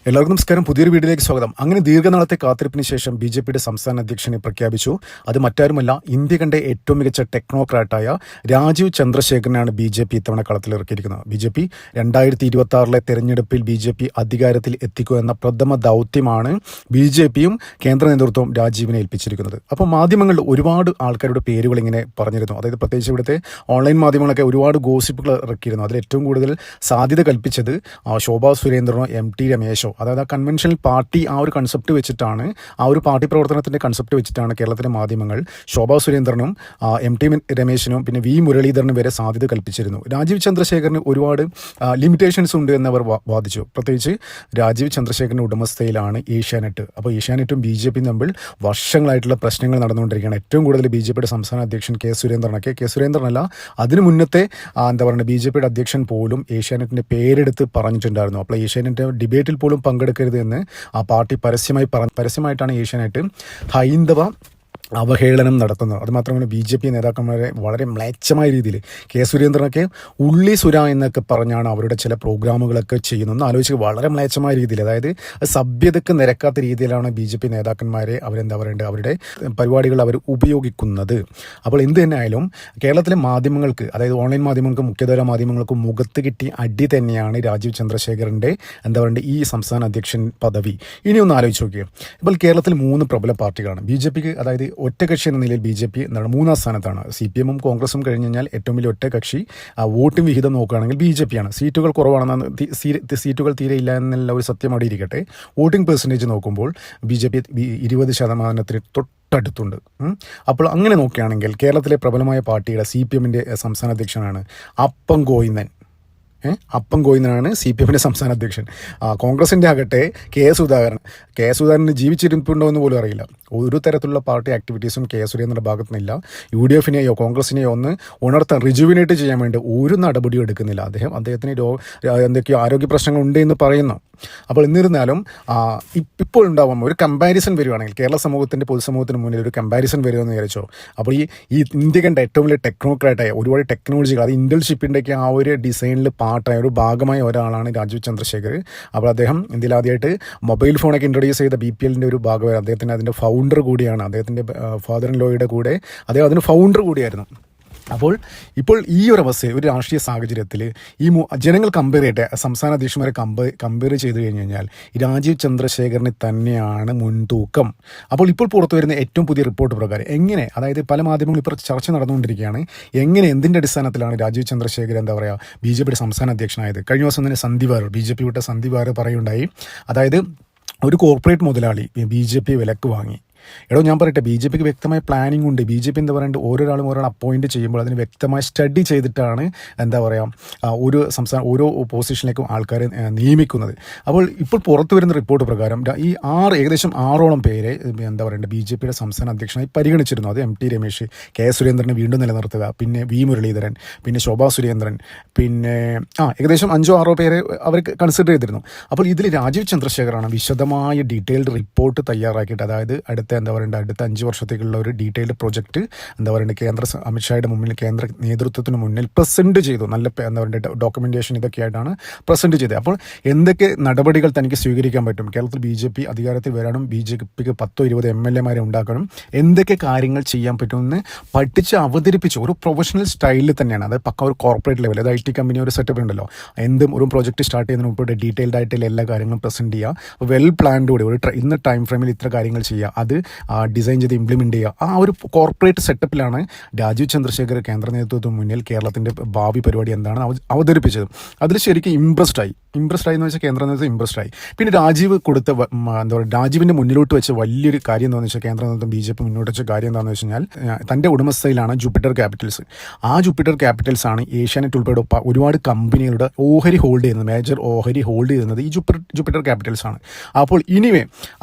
എല്ലാവർക്കും നമസ്കാരം. പുതിയൊരു വീഡിയോയിലേക്ക് സ്വാഗതം. അങ്ങനെ ദീർഘനാളത്തെ കാത്തിരിപ്പിന് ശേഷം ബി.ജെ.പിയുടെ സംസ്ഥാന അധ്യക്ഷനെ പ്രഖ്യാപിച്ചു. അത് മറ്റാരുമല്ല, ഇന്ത്യ കണ്ട ഏറ്റവും മികച്ച ടെക്നോക്രാറ്റായ രാജീവ് ചന്ദ്രശേഖരനാണ് ബി.ജെ.പി ഇത്തവണ കളത്തിലിറക്കിയിരിക്കുന്നത്. ബി.ജെ.പി 2026 തെരഞ്ഞെടുപ്പിൽ ബി.ജെ.പി അധികാരത്തിൽ എത്തിക്കുക എന്ന പ്രഥമ ദൗത്യമാണ് ബി.ജെ.പിയും കേന്ദ്ര നേതൃത്വവും രാജീവിനെ ഏൽപ്പിച്ചിരിക്കുന്നത്. അപ്പോൾ മാധ്യമങ്ങളിൽ ഒരുപാട് ആൾക്കാരുടെ പേരുകൾ ഇങ്ങനെ പറഞ്ഞിരുന്നു. അതായത് പ്രത്യേകിച്ച് ഇവിടുത്തെ ഓൺലൈൻ മാധ്യമങ്ങളൊക്കെ ഒരുപാട് ഗോസിപ്പുകൾ ഇറക്കിയിരുന്നു. അതിൽ ഏറ്റവും കൂടുതൽ സാധ്യത കൽപ്പിച്ചത് ശോഭാ സുരേന്ദ്രനോ എം.ടി. രമേശോ, അതായത് ആ കൺവെൻഷണൽ പാർട്ടി ആ ഒരു കൺസെപ്റ്റ് വെച്ചിട്ടാണ്, ആ ഒരു പാർട്ടി പ്രവർത്തനത്തിൻ്റെ കൺസെപ്റ്റ് വെച്ചിട്ടാണ് കേരളത്തിലെ മാധ്യമങ്ങൾ ശോഭാ സുരേന്ദ്രനും എം.ടി. രമേശിനും പിന്നെ വി മുരളീധരനും വരെ സാധ്യത കൽപ്പിച്ചിരുന്നു. രാജീവ് ചന്ദ്രശേഖരന് ഒരുപാട് ലിമിറ്റേഷൻസ് ഉണ്ട് എന്നവർ വാദിച്ചു. പ്രത്യേകിച്ച് രാജീവ് ചന്ദ്രശേഖരൻ്റെ ഉടമസ്ഥയിലാണ് ഏഷ്യാനെറ്റ്. അപ്പോൾ ഏഷ്യാനെറ്റും ബി.ജെ.പിയും തമ്മിൽ വർഷങ്ങളായിട്ടുള്ള പ്രശ്നങ്ങൾ നടന്നുകൊണ്ടിരിക്കുകയാണ്. ഏറ്റവും കൂടുതൽ ബി.ജെ.പിയുടെ സംസ്ഥാന അധ്യക്ഷൻ കെ സുരേന്ദ്രനല്ല, അതിനു മുന്നത്തെ ബി.ജെ.പിയുടെ അധ്യക്ഷൻ പോലും ഏഷ്യാനെറ്റിൻ്റെ പേരെടുത്ത് പറഞ്ഞിട്ടുണ്ടായിരുന്നു. അപ്പോൾ ഏഷ്യാനെറ്റ് ഡിബേറ്റിൽ പോലും പങ്കെടുക്കരുത് എന്ന് ആ പാർട്ടി പരസ്യമായിട്ടാണ് ഏഷ്യാനെറ്റ് ഹൈന്ദവ അവഹേളനം നടത്തുന്നത്. അതുമാത്രമല്ല ബി.ജെ.പി നേതാക്കന്മാരെ വളരെ മ്ലേച്ഛമായ രീതിയിൽ കെ സുരേന്ദ്രനൊക്കെ ഉള്ളി സുര എന്നൊക്കെ പറഞ്ഞാണ് അവരുടെ ചില പ്രോഗ്രാമുകളൊക്കെ ചെയ്യുന്നത്. ആലോചിച്ച് വളരെ മ്ലേച്ഛമായ രീതിയിൽ, അതായത് സഭ്യതയ്ക്ക് നിരക്കാത്ത രീതിയിലാണ് ബി.ജെ.പി നേതാക്കന്മാരെ അവരുടെ പരിപാടികൾ അവർ ഉപയോഗിക്കുന്നത്. അപ്പോൾ എന്ത് തന്നെ ആയാലും കേരളത്തിലെ മാധ്യമങ്ങൾക്ക്, അതായത് ഓൺലൈൻ മാധ്യമങ്ങൾക്കും മുഖ്യധാര മാധ്യമങ്ങൾക്കും മുഖത്ത് കിട്ടിയ അടി തന്നെയാണ് രാജീവ് ചന്ദ്രശേഖരൻ്റെ ഈ സംസ്ഥാന അധ്യക്ഷൻ പദവി. ഇനി ഒന്ന് ആലോചിച്ച് നോക്കിയോ. ഇപ്പോൾ കേരളത്തിൽ 3 പ്രബല പാർട്ടികളാണ്. ബി.ജെ.പിക്ക്, അതായത് ഒറ്റകക്ഷി എന്ന നിലയിൽ ബി.ജെ.പി 3ാം സ്ഥാനത്താണ്. CPM-ഉം കോൺഗ്രസും കഴിഞ്ഞ് കഴിഞ്ഞാൽ ഏറ്റവും വലിയ ഒറ്റകക്ഷി വോട്ടിംഗ് വിഹിതം നോക്കുകയാണെങ്കിൽ ബി.ജെ.പിയാണ്. സീറ്റുകൾ കുറവാണെന്ന്, സീറ്റുകൾ തീരെ ഇല്ല എന്നുള്ള ഒരു സത്യം അവിടെ ഇരിക്കട്ടെ. വോട്ടിംഗ് പെർസെൻറ്റേജ് നോക്കുമ്പോൾ ബി.ജെ.പി 20% തൊട്ടടുത്തുണ്ട്. അപ്പോൾ അങ്ങനെ നോക്കുകയാണെങ്കിൽ കേരളത്തിലെ പ്രബലമായ പാർട്ടിയുടെ CPM-ൻ്റെ സംസ്ഥാന അധ്യക്ഷനാണ് അപ്പം ഗോവിന്ദനാണ് CPM-ൻ്റെ സംസ്ഥാന അധ്യക്ഷൻ. കോൺഗ്രസിൻ്റെ ആകട്ടെ കെ സുധാകരൻ ജീവിച്ചിരിപ്പുണ്ടോ എന്ന് പോലും അറിയില്ല. ഒരു തരത്തിലുള്ള പാർട്ടി ആക്ടിവിറ്റീസും കെ സുരേന്ദ്രൻ്റെ ഭാഗത്തുനിന്നില്ല. UDF-നെയോ കോൺഗ്രസിനെയോ ഒന്ന് ഉണർത്താൻ, റിജുവിനേറ്റ് ചെയ്യാൻ വേണ്ടി ഒരു നടപടിയും എടുക്കുന്നില്ല. അദ്ദേഹത്തിന് എന്തൊക്കെയോ ആരോഗ്യ പ്രശ്നങ്ങളുണ്ട് എന്ന് പറയുന്നു. അപ്പോൾ എന്നിരുന്നാലും ഇപ്പോൾ ഉണ്ടാവാം ഒരു കമ്പാരിസൺ വരുവാണെങ്കിൽ, കേരള സമൂഹത്തിൻ്റെ പൊതുസമൂഹത്തിന് മുന്നിൽ ഒരു കമ്പാരിസൺ വരുമെന്ന് വിചാരിച്ചോ. അപ്പോൾ ഈ ഇന്ത്യ കണ്ട ഏറ്റവും വലിയ ടെക്നോക്രാറ്റായ, ഒരുപാട് ടെക്നോളജികൾ, അത് ഇന്റേൺഷിപ്പിൻ്റെയൊക്കെ ആ ഒരു ഡിസൈനിൽ പാർട്ടായ ഒരു ഭാഗമായ ഒരാളാണ് രാജീവ് ചന്ദ്രശേഖർ. അപ്പോൾ അദ്ദേഹം ഇന്ത്യയിൽ ആദ്യമായിട്ട് മൊബൈൽ ഫോണൊക്കെ ഇൻട്രൊഡ്യൂസ് ചെയ്ത BPL-ൻ്റെ ഒരു ഭാഗമായി അദ്ദേഹത്തിന് അതിൻ്റെ ഫൗണ്ടർ കൂടിയാണ്. അദ്ദേഹത്തിൻ്റെ ഫാദർ ഇൻ ലോയുടെ കൂടെ അദ്ദേഹം അതിന് ഫൗണ്ടർ കൂടിയായിരുന്നു. അപ്പോൾ ഇപ്പോൾ ഈ ഒരു അവസ്ഥയിൽ, ഒരു രാഷ്ട്രീയ സാഹചര്യത്തിൽ ജനങ്ങൾ കമ്പയർ ചെയ്യട്ടെ, സംസ്ഥാന അധ്യക്ഷന്മാരെ കമ്പയർ ചെയ്ത് കഴിഞ്ഞ് കഴിഞ്ഞാൽ രാജീവ് ചന്ദ്രശേഖരന് തന്നെയാണ് മുൻതൂക്കം. അപ്പോൾ ഇപ്പോൾ പുറത്തു വരുന്ന ഏറ്റവും പുതിയ റിപ്പോർട്ട് പ്രകാരം എങ്ങനെ, അതായത് പല മാധ്യമങ്ങളും ഇപ്പോൾ ചർച്ച നടന്നുകൊണ്ടിരിക്കുകയാണ്, എന്തിൻ്റെ അടിസ്ഥാനത്തിലാണ് രാജീവ് ചന്ദ്രശേഖർ ബി.ജെ.പിയുടെ സംസ്ഥാന അധ്യക്ഷനായത്. കഴിഞ്ഞ ദിവസം തന്നെ BJP വിട്ട സന്ദീപ് വാര്യർ പറയുണ്ടായി, അതായത് ഒരു കോർപ്പറേറ്റ് മുതലാളി ബി.ജെ.പി വിലക്ക് വാങ്ങി. ഞാൻ പറയട്ടെ, ബി.ജെ.പിക്ക് വ്യക്തമായ പ്ലാനിംഗ് ഉണ്ട്. ബി.ജെ.പി ഓരോരാളും അപ്പോയിൻറ്റ് ചെയ്യുമ്പോൾ അതിന് വ്യക്തമായി സ്റ്റഡി ചെയ്തിട്ടാണ് ഒരു ഓരോ പൊസിഷനിലേക്കും ആൾക്കാരെ നിയമിക്കുന്നത്. അപ്പോൾ ഇപ്പോൾ പുറത്തു വരുന്ന റിപ്പോർട്ട് പ്രകാരം ഈ ഏകദേശം 6ഓളം പേരെ ബി.ജെ.പിയുടെ സംസ്ഥാന അധ്യക്ഷനായി പരിഗണിച്ചിരുന്നു. അത് എം.ടി. രമേശ്, കെ സുരേന്ദ്രനെ വീണ്ടും നിലനിർത്തുക, പിന്നെ വി മുരളീധരൻ, പിന്നെ ശോഭാ സുരേന്ദ്രൻ, പിന്നെ ഏകദേശം 5-6 പേരെ അവർ കൺസിഡർ ചെയ്തിരുന്നു. അപ്പോൾ ഇതിൽ രാജീവ് ചന്ദ്രശേഖറാണ് വിശദമായ ഡീറ്റെയിൽഡ് റിപ്പോർട്ട് തയ്യാറാക്കിയിട്ട്, അതായത് അടുത്ത 5 വർഷത്തേക്കുള്ള ഒരു ഡീറ്റെയിൽഡ് പ്രൊജക്റ്റ് കേന്ദ്ര അമിത്ഷായുടെ മുന്നിൽ, കേന്ദ്ര നേതൃത്വത്തിന് മുന്നിൽ പ്രസൻറ്റ് ചെയ്തു. നല്ല ഡോക്യുമെൻറ്റേഷൻ ഇതൊക്കെയായിട്ടാണ് പ്രസൻറ്റ് ചെയ്തത്. അപ്പോൾ എന്തൊക്കെ നടപടികൾ തനിക്ക് സ്വീകരിക്കാൻ പറ്റും, കേരളത്തിൽ ബി.ജെ.പി അധികാരത്തിൽ വരാനും ബി.ജെ.പിക്ക് 10-20 MLA-മാരെ ഉണ്ടാക്കാനും എന്തൊക്കെ കാര്യങ്ങൾ ചെയ്യാൻ പറ്റുമെന്ന് പഠിച്ച് അവതരിപ്പിച്ചു. ഒരു പ്രൊഫഷണൽ സ്റ്റൈലിൽ തന്നെയാണ്. അത് പക്ക ഒരു കോർപ്പറേറ്റ് ലെവൽ, അത് IT കമ്പനി ഒരു സെറ്റപ്പ് ഉണ്ടല്ലോ, ഒരു പ്രോജക്റ്റ് സ്റ്റാർട്ട് ചെയ്യുന്നതിന് മുമ്പ് ഡീറ്റെയിൽഡ് ആയിട്ടുള്ള എല്ലാ കാര്യങ്ങളും പ്രസൻറ്റ് ചെയ്യുക, വെൽ പ്ലാൻഡ് കൂടി ഇന്ന ടൈം ഫ്രെയിമിൽ ഇത്ര കാര്യങ്ങൾ ചെയ്യുക, അത് ഡിസൈൻ ചെയ്ത് ഇംപ്ലിമെൻ്റ് ചെയ്യുക. ആ ഒരു കോർപ്പറേറ്റ് സെറ്റപ്പിലാണ് രാജീവ് ചന്ദ്രശേഖർ കേന്ദ്ര നേതൃത്വത്തിന് മുന്നിൽ കേരളത്തിൻ്റെ ഭാവി പരിപാടി എന്താണ് അവതരിപ്പിച്ചത്. അതിൽ ശരിക്കും ഇംപ്രസ്ഡ് ആയി എന്ന് വെച്ചാൽ കേന്ദ്ര നേതൃത്വം ഇംപ്രസ്ഡ് ആയി. പിന്നെ രാജീവ് രാജീവിൻ്റെ മുന്നിലോട്ട് വെച്ച വലിയൊരു കാര്യം എന്താണെന്ന് വെച്ചാൽ, കേന്ദ്ര നേതൃത്വം ബി.ജെ.പി മുന്നോട്ട് വെച്ച കാര്യം എന്താണെന്ന് വെച്ച് കഴിഞ്ഞാൽ, തൻ്റെ ഉടമസ്ഥയിലാണ് ജൂപ്പിറ്റർ ക്യാപിറ്റൽസ്. ആ ജൂപ്പിറ്റർ ക്യാപിറ്റൽസ് ആണ് ഏഷ്യാനെറ്റ് ഉൾപ്പെടെ ഒരുപാട് കമ്പനികളുടെ ഓഹരി ഹോൾഡ് ചെയ്യുന്നത്, മേജർ ഓഹരി ഹോൾഡ് ചെയ്യുന്നത് ഈ ജൂപ്പിറ്റർ ക്യാപിറ്റൽസ് ആണ്. അപ്പോൾ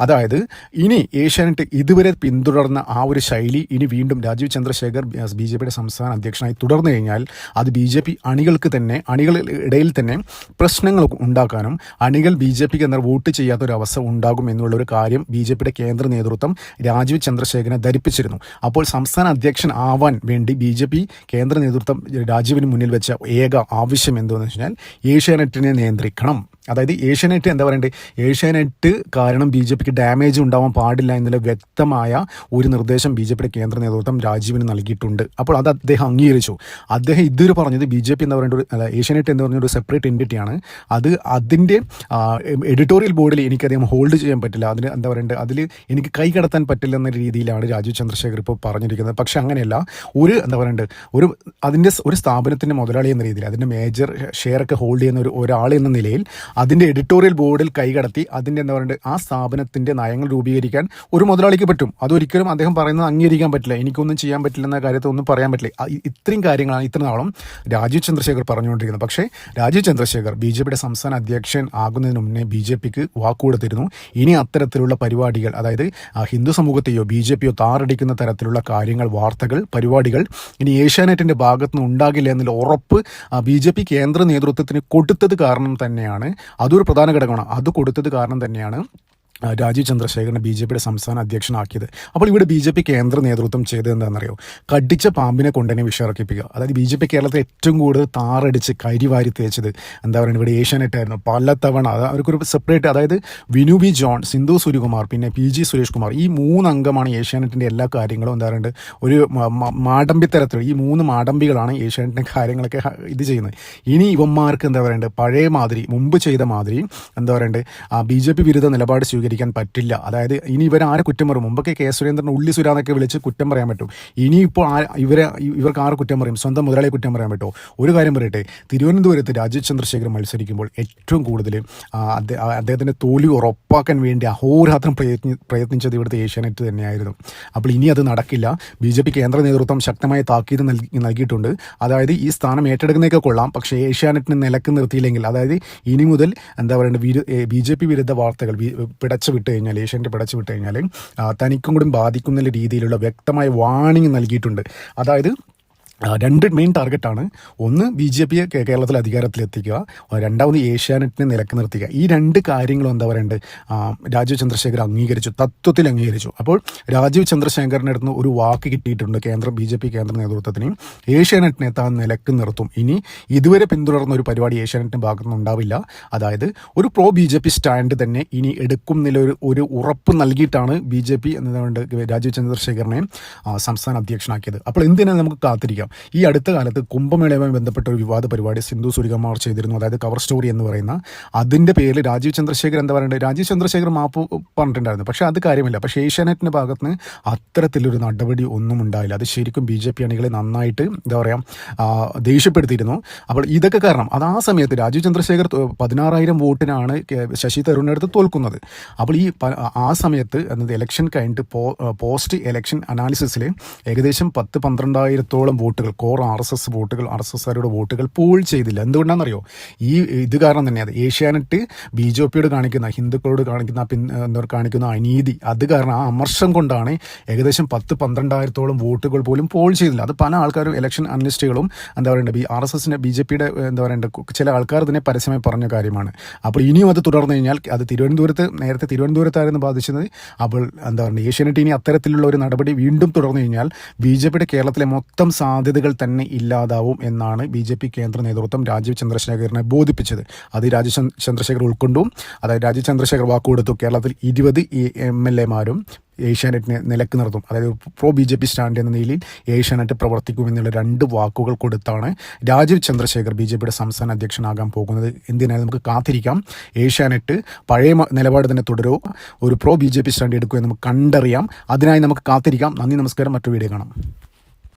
ഇനി ഏഷ്യാനെറ്റ് ഇതുവരെ പിന്തുടർന്ന ആ ഒരു ശൈലി ഇനി വീണ്ടും രാജീവ് ചന്ദ്രശേഖർ BJPയുടെ സംസ്ഥാന അധ്യക്ഷനായി തുടർന്നു കഴിഞ്ഞാൽ അത് BJP അണികൾക്ക് തന്നെ ഇടയിൽ തന്നെ പ്രശ്നങ്ങൾ ഉണ്ടാക്കാനും അണികൾ BJPക്ക് എന്നാൽ വോട്ട് ചെയ്യാത്തൊരു അവസ്ഥ ഉണ്ടാകും എന്നുള്ളൊരു കാര്യം BJPയുടെ കേന്ദ്ര നേതൃത്വം രാജീവ് ചന്ദ്രശേഖരനെ ധരിപ്പിച്ചിരുന്നു. അപ്പോൾ സംസ്ഥാന അധ്യക്ഷൻ ആവാൻ വേണ്ടി BJP കേന്ദ്ര നേതൃത്വം രാജീവിന് മുന്നിൽ വെച്ച ഏക ആവശ്യം എന്തെന്ന് വെച്ചാൽ ഏഷ്യാനെറ്റിനെ നിയന്ത്രിക്കണം. അതായത് ഏഷ്യാനെറ്റ് എന്താ പറയണ്ടേ, ഏഷ്യാനെറ്റ് കാരണം BJPക്ക് ഡാമേജ് ഉണ്ടാവാൻ പാടില്ല എന്നുള്ള വ്യക്തമായ ഒരു നിർദ്ദേശം BJPയുടെ കേന്ദ്ര നേതൃത്വം രാജീവിന് നൽകിയിട്ടുണ്ട്. അപ്പോൾ അത് അദ്ദേഹം അംഗീകരിച്ചു. അദ്ദേഹം ഇതുവരെ പറഞ്ഞത് BJP എന്ന് പറയുന്ന ഏഷ്യാനെറ്റ് എന്ന് പറഞ്ഞൊരു സെപ്പറേറ്റ് എൻറ്റിറ്റിയാണ്. അതിൻ്റെ എഡിറ്റോറിയൽ ബോർഡിൽ എനിക്കധികം ഹോൾഡ് ചെയ്യാൻ പറ്റില്ല, അതിന് എന്താ പറയണ്ടത്, അതിൽ എനിക്ക് കൈ കടത്താൻ പറ്റില്ല എന്ന രീതിയിലാണ് രാജീവ് ചന്ദ്രശേഖർ ഇപ്പോൾ പറഞ്ഞിരിക്കുന്നത്. പക്ഷെ അങ്ങനെയല്ല, എന്താ പറയണ്ടത്, അതിൻ്റെ ഒരു സ്ഥാപനത്തിൻ്റെ മുതലാളി എന്ന രീതിയിൽ അതിൻ്റെ മേജർ ഷെയറൊക്കെ ഹോൾഡ് ചെയ്യുന്ന ഒരാൾ എന്ന നിലയിൽ അതിൻ്റെ എഡിറ്റോറിയൽ ബോർഡിൽ കൈകടത്തി അതിൻ്റെ എന്താ പറയുക ആ സ്ഥാപനത്തിൻ്റെ നയങ്ങൾ രൂപീകരിക്കാൻ ഒരു മുതലാളിക്ക് പറ്റും. അതൊരിക്കലും അദ്ദേഹം പറയുന്നത് അംഗീകരിക്കാൻ പറ്റില്ല, എനിക്കൊന്നും ചെയ്യാൻ പറ്റില്ല എന്ന കാര്യത്തിൽ ഒന്നും പറയാൻ പറ്റില്ല. ഇത്രയും കാര്യങ്ങളാണ് ഇത്ര നാളും രാജീവ് ചന്ദ്രശേഖർ പറഞ്ഞുകൊണ്ടിരിക്കുന്നത്. പക്ഷേ രാജീവ് ചന്ദ്രശേഖർ BJPയുടെ സംസ്ഥാന അധ്യക്ഷൻ ആകുന്നതിന് മുന്നേ BJPക്ക് വാക്കുകൊടുത്തിരുന്നു, ഇനി അത്തരത്തിലുള്ള പരിപാടികൾ, അതായത് ഹിന്ദു സമൂഹത്തെയോ BJPയോ താറടിക്കുന്ന തരത്തിലുള്ള കാര്യങ്ങൾ, വാർത്തകൾ, പരിപാടികൾ ഇനി ഏഷ്യാനെറ്റിൻ്റെ ഭാഗത്തുനിന്ന് ഉണ്ടാകില്ല എന്നുള്ള ഉറപ്പ് BJP കേന്ദ്ര നേതൃത്വത്തിന് കൊടുത്തത് കാരണം തന്നെയാണ്, അതൊരു പ്രധാന ഘടകമാണ്, അത് കൊടുത്തത് കാരണം തന്നെയാണ് രാജീവ് ചന്ദ്രശേഖരനെ BJPയുടെ സംസ്ഥാന അധ്യക്ഷനാക്കിയത്. അപ്പോൾ ഇവിടെ BJP കേന്ദ്ര നേതൃത്വം ചെയ്തത് എന്താണെന്നറിയോ, കടിച്ച പാമ്പിനെ കൊണ്ടുതന്നെ വിഷയിറക്കിപ്പിക്കുക. അതായത് BJP കേരളത്തിൽ ഏറ്റവും കൂടുതൽ താറടിച്ച് കരിവാരി തേച്ചത് എന്താ പറയുക ഇവിടെ ഏഷ്യാനെറ്റ് ആയിരുന്നു. പലതവണ അവർക്കൊരു സെപ്പറേറ്റ്, അതായത് വിനു വി ജോൺ, സിന്ധു സൂര്യകുമാർ, പിന്നെ PG സുരേഷ് കുമാർ, ഈ 3 അംഗമാണ് ഏഷ്യാനെറ്റിൻ്റെ എല്ലാ കാര്യങ്ങളും എന്താ പറയുക ഒരു മാടമ്പിത്തരത്തിൽ, ഈ 3 മാടമ്പികളാണ് ഏഷ്യാനെറ്റിൻ്റെ കാര്യങ്ങളൊക്കെ ഇത് ചെയ്യുന്നത്. ഇനി ഇവന്മാർക്ക് എന്താ പറയേണ്ടത്, പഴയ മാതിരി മുമ്പ് ചെയ്ത മാതിരി എന്താ പറയേണ്ടത് BJP വിരുദ്ധ നിലപാട് സ്വീകരിക്കാൻ പറ്റില്ല. അതായത് ഇനി ഇവരാരെ കുറ്റം പറയും, മുമ്പൊക്കെ കെ സുരേന്ദ്രൻ ഉള്ളി സുരാന്നൊക്കെ വിളിച്ച് കുറ്റം പറയാൻ പറ്റും, ഇനിയിപ്പോൾ ഇവർക്ക് ആരെ കുറ്റം പറയും, സ്വന്തം മുതലാളിയെ കുറ്റം പറയാൻ പറ്റുമോ? ഒരു കാര്യം പറയട്ടെ, തിരുവനന്തപുരത്ത് രാജീവ് ചന്ദ്രശേഖർ മത്സരിക്കുമ്പോൾ ഏറ്റവും കൂടുതൽ അദ്ദേഹത്തിൻ്റെ തോൽവി ഉറപ്പാക്കാൻ വേണ്ടി അഹോരാത്രം പ്രയത്നിച്ചത് ഇവിടുത്തെ ഏഷ്യാനെറ്റ് തന്നെയായിരുന്നു. അപ്പോൾ ഇനി അത് നടക്കില്ല. BJP കേന്ദ്ര നേതൃത്വം ശക്തമായ താക്കീത് നൽകിയിട്ടുണ്ട്. അതായത് ഈ സ്ഥാനം ഏറ്റെടുക്കുന്നതൊക്കെ കൊള്ളാം, പക്ഷേ ഏഷ്യാനെറ്റിനെ നിലക്ക് നിർത്തിയില്ലെങ്കിൽ, അതായത് ഇനി മുതൽ എന്താ പറയുക BJP വിരുദ്ധ വാർത്തകൾ പിടച്ചു വിട്ട് കഴിഞ്ഞാൽ, ഏഷ്യാനെറ്റ് പിടച്ചു വിട്ട് കഴിഞ്ഞാൽ തനിക്കും കൂടി ബാധിക്കുന്ന രീതിയിലുള്ള വ്യക്തമായ വാർണിംഗ് നൽകിയിട്ടുണ്ട്. അതായത് 2 മെയിൻ ടാർഗറ്റാണ്. ഒന്ന് BJPയെ കേരളത്തിൽ അധികാരത്തിലെത്തിക്കുക, രണ്ടാമത് ഏഷ്യാനെറ്റിനെ നിലക്ക് നിർത്തുക. ഈ 2 കാര്യങ്ങളും എന്താ പറയേണ്ടത് രാജീവ് ചന്ദ്രശേഖർ അംഗീകരിച്ചു, തത്വത്തിൽ അംഗീകരിച്ചു. അപ്പോൾ രാജീവ് ചന്ദ്രശേഖറിൻ്റെ അടുത്ത് ഒരു വാക്ക് കിട്ടിയിട്ടുണ്ട് BJP കേന്ദ്ര നേതൃത്വത്തിന്, ഏഷ്യാനെറ്റിനെ താൻ നിലക്ക് നിർത്തും. ഇനി ഇതുവരെ പിന്തുടർന്ന ഒരു പരിപാടി ഏഷ്യാനെറ്റിൻ്റെ ഭാഗത്തുനിന്ന് ഉണ്ടാവില്ല. അതായത് ഒരു BJP സ്റ്റാൻഡ് തന്നെ ഇനി എടുക്കും എന്നുള്ള ഒരു ഉറപ്പ് നൽകിയിട്ടാണ് BJP എന്നതുകൊണ്ട് രാജീവ് ചന്ദ്രശേഖറിനെ സംസ്ഥാന അധ്യക്ഷനാക്കിയത്. അപ്പോൾ എന്തിനാണ് നമുക്ക് കാത്തിരിക്കാം. ഈ അടുത്ത കാലത്ത് കുംഭമേളയുമായി ബന്ധപ്പെട്ട ഒരു വിവാദ പരിപാടി സിന്ധു സൂര്യകുമാർ ചെയ്തിരുന്നു, അതായത് കവർ സ്റ്റോറി എന്ന് പറയുന്ന. അതിൻ്റെ പേരിൽ രാജീവ് ചന്ദ്രശേഖർ എന്താ പറയേണ്ടത്, രാജീവ് ചന്ദ്രശേഖർ മാപ്പ് പറഞ്ഞിട്ടുണ്ടായിരുന്നു, പക്ഷേ അത് കാര്യമില്ല. പക്ഷേ ഏഷ്യാനെറ്റിൻ്റെ ഭാഗത്ത് നിന്ന് അത്തരത്തിലൊരു നടപടി ഒന്നും ഉണ്ടായില്ല. അത് ശരിക്കും BJP അണികളെ നന്നായിട്ട് എന്താ പറയുക ദേഷ്യപ്പെടുത്തിയിരുന്നു. അപ്പോൾ ഇതൊക്കെ കാരണം അത് ആ സമയത്ത് രാജീവ് ചന്ദ്രശേഖർ 16,000 വോട്ടിനാണ് ശശി തരൂരിൻ്റെ അടുത്ത് തോൽക്കുന്നത്. അപ്പോൾ ആ സമയത്ത് ഇലക്ഷൻ കഴിഞ്ഞിട്ട് പോസ്റ്റ് ഇലക്ഷൻ അനാലിസിസിൽ ഏകദേശം 10-12,000 വോട്ടുകൾ, കോർ RSS വോട്ടുകൾ, RSSകാരുടെ വോട്ടുകൾ പോൾ ചെയ്തില്ല. എന്തുകൊണ്ടാണെന്നറിയോ, ഇത് കാരണം തന്നെ. അത് ഏഷ്യാനെറ്റ് BJPയോട് കാണിക്കുന്ന, ഹിന്ദുക്കളോട് കാണിക്കുന്ന അനീതി, അത് കാരണം ആ അമർഷം കൊണ്ടാണ് ഏകദേശം 10-12,000 വോട്ടുകൾ പോലും പോൾ ചെയ്തില്ല. അത് പല ആൾക്കാരും ഇലക്ഷൻ അനലിസ്റ്റുകളും എന്താ പറയേണ്ടത് RSSൻ്റെ BJPയുടെ എന്താ പറയേണ്ടത് ചില ആൾക്കാർ തന്നെ പരസ്യമായി പറഞ്ഞ കാര്യമാണ്. അപ്പോൾ ഇനിയും അത് തുടർന്നു കഴിഞ്ഞാൽ, അത് നേരത്തെ തിരുവനന്തപുരത്തായിരുന്നു ബാധിച്ചത്. അപ്പോൾ എന്താ പറയുക ഏഷ്യാനെറ്റ് ഇനി അത്തരത്തിലുള്ള ഒരു നടപടി വീണ്ടും തുടർന്നു കഴിഞ്ഞാൽ BJPയുടെ കേരളത്തിലെ മൊത്തം സാധ്യതകൾ തന്നെ ഇല്ലാതാവും എന്നാണ് BJP കേന്ദ്ര നേതൃത്വം രാജീവ് ചന്ദ്രശേഖരനെ ബോധിപ്പിച്ചത്. അത് രാജീവ് ചന്ദ്രശേഖർ ഉൾക്കൊണ്ടു. അതായത് രാജീവ് ചന്ദ്രശേഖർ വാക്കുകൊടുത്തു, കേരളത്തിൽ 20 MLA-മാരും ഏഷ്യാനെറ്റിനെ നിലക്ക് നിർത്തും. അതായത് BJP സ്റ്റാൻഡ് എന്ന നിലയിൽ ഏഷ്യാനെറ്റ് പ്രവർത്തിക്കുമെന്നുള്ള 2 വാക്കുകൾ കൊടുത്താണ് രാജീവ് ചന്ദ്രശേഖർ BJPയുടെ സംസ്ഥാന അധ്യക്ഷനാകാൻ പോകുന്നത്. എന്തിനാണ് നമുക്ക് കാത്തിരിക്കാം. ഏഷ്യാനെറ്റ് പഴയ നിലപാട് തന്നെ തുടരുമോ, ഒരു BJP സ്റ്റാൻഡ് എടുക്കുമെന്ന് നമുക്ക് കണ്ടറിയാം. അതിനായി നമുക്ക് കാത്തിരിക്കാം. നന്ദി, നമസ്കാരം. മറ്റൊരു വീഡിയോ കാണാം.